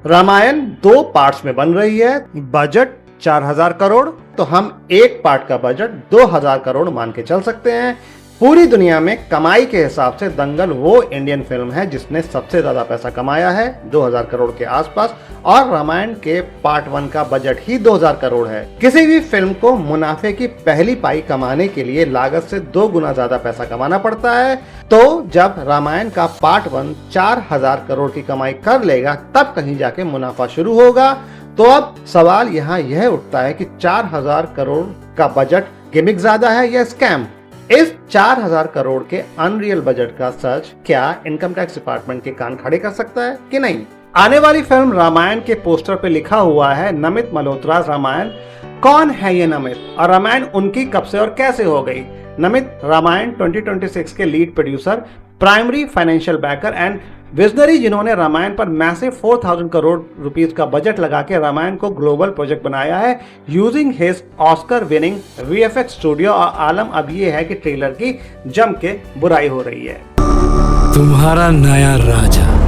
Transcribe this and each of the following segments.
Ramayan 2 parts में बन रही है, बजट 4000 करोड़, तो हम एक पार्ट का बजट 2000 करोड़ मान के चल सकते हैं। पूरी दुनिया में कमाई के हिसाब से दंगल वो इंडियन फिल्म है जिसने सबसे ज्यादा पैसा कमाया है, 2000 करोड़ के आसपास, और रामायण के पार्ट 1 का बजट ही 2000 करोड़ है। किसी भी फिल्म को मुनाफे की पहली पाई कमाने के लिए लागत से 2 गुना ज्यादा पैसा कमाना पड़ता है, तो जब रामायण का पार्ट 1 4000 करोड़ की कमाई कर लेगा तब कहीं जाके मुनाफा शुरू होगा। तो अब सवाल यहाँ यह उठता है कि 4000 करोड़ का बजट गिमिक ज्यादा है या स्कैम? इस 4000 करोड़ के अनरियल बजट का सच क्या इनकम टैक्स डिपार्टमेंट के कान खड़े कर सकता है कि नहीं? आने वाली फिल्म रामायण के पोस्टर पे लिखा हुआ है नमित मल्होत्रा रामायण। कौन है ये नमित और रामायण उनकी कब से और कैसे हो गई? नमित रामायण 2026 के lead producer, primary financial backer and visionary, जिन्होंने रामायण पर मैसिव 4000 करोड़ रुपीस का बजट लगा के रामायण को ग्लोबल प्रोजेक्ट बनाया है using his Oscar winning VFX studio. और आलम अब ये है कि ट्रेलर की जम के बुराई हो रही है। तुम्हारा नया राजा।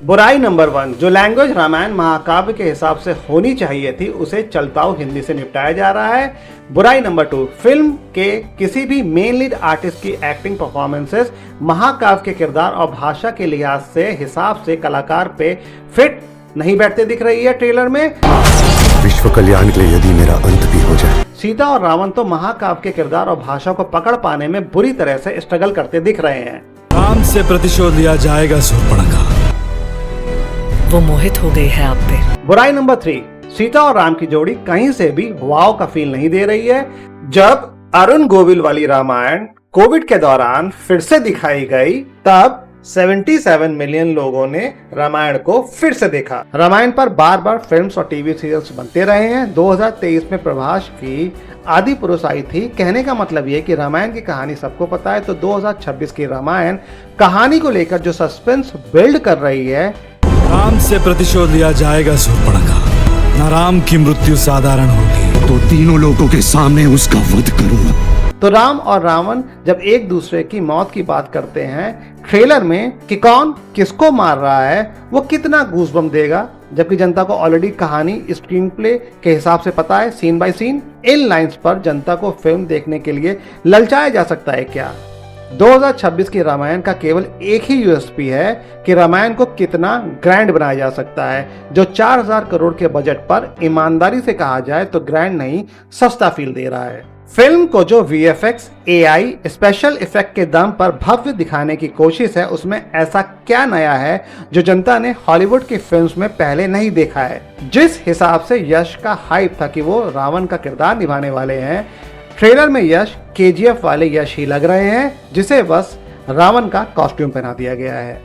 बुराई नंबर 1, जो लैंग्वेज रामायण महाकाव्य के हिसाब से होनी चाहिए थी उसे चलताऊ हिंदी से निपटाया जा रहा है। बुराई नंबर 2, फिल्म के किसी भी मेन लीड आर्टिस्ट की एक्टिंग परफॉर्मेंसेस महाकाव्य के किरदार और भाषा के लिहाज से हिसाब से कलाकार पे फिट नहीं बैठते दिख रही है ट्रेलर में। विश्व कल्याण के लिए यदि मेरा अंत भी हो जाए। सीता और रावण तो महाकाव्य के किरदार और भाषा को पकड़ पाने में बुरी तरह से स्ट्रगल करते दिख रहे हैं। राम से प्रतिशोध लिया जाएगा शूर्पणखा। वो मोहित हो गई है आप पे। बुराई नंबर 3, सीता और राम की जोड़ी कहीं से भी वाव का फील नहीं दे रही है। जब अरुण गोविल वाली रामायण कोविड के दौरान फिर से दिखाई गई तब 77 मिलियन लोगों ने रामायण को फिर से देखा। रामायण पर बार बार फिल्म्स और टीवी सीरियल्स बनते रहे हैं। 2023 में प्रभास की आदि पुरुष आई थी। कहने का मतलब ये कि रामायण की कहानी सबको पता है, तो 2026 की रामायण कहानी को लेकर जो सस्पेंस बिल्ड कर रही है। राम से प्रतिशोध लिया जाएगा शूर्पणखा। न राम की मृत्यु साधारण होगी तो तीनों लोगों के सामने उसका वध करूंगा। तो राम और रावण जब एक दूसरे की मौत की बात करते हैं ट्रेलर में कि कौन किसको मार रहा है, वो कितना गूज़बम देगा, जबकि जनता को ऑलरेडी कहानी स्क्रीन प्ले के हिसाब से पता है, सीन बाय सीन। इन लाइंस पर जनता को फिल्म देखने के लिए ललचाया जा सकता है क्या? 2026 की रामायण का केवल एक ही यूएसपी है कि रामायण को कितना ग्रैंड बनाया जा सकता है, जो 4000 करोड़ के बजट पर ईमानदारी से कहा जाए तो ग्रैंड नहीं, सस्ता फील दे रहा है। फिल्म को जो वीएफएक्स, एआई, स्पेशल इफेक्ट के दम पर भव्य दिखाने की कोशिश है, उसमें ऐसा क्या नया है जो जनता ने हॉलीवुड की फिल्म्स में पहले नहीं देखा है? जिस हिसाब से यश का हाइप था कि वो रावण का किरदार निभाने वाले हैं, ट्रेलर में यश केजीएफ वाले यश ही लग रहे हैं, जिसे बस रावण का कॉस्ट्यूम पहना दिया गया है।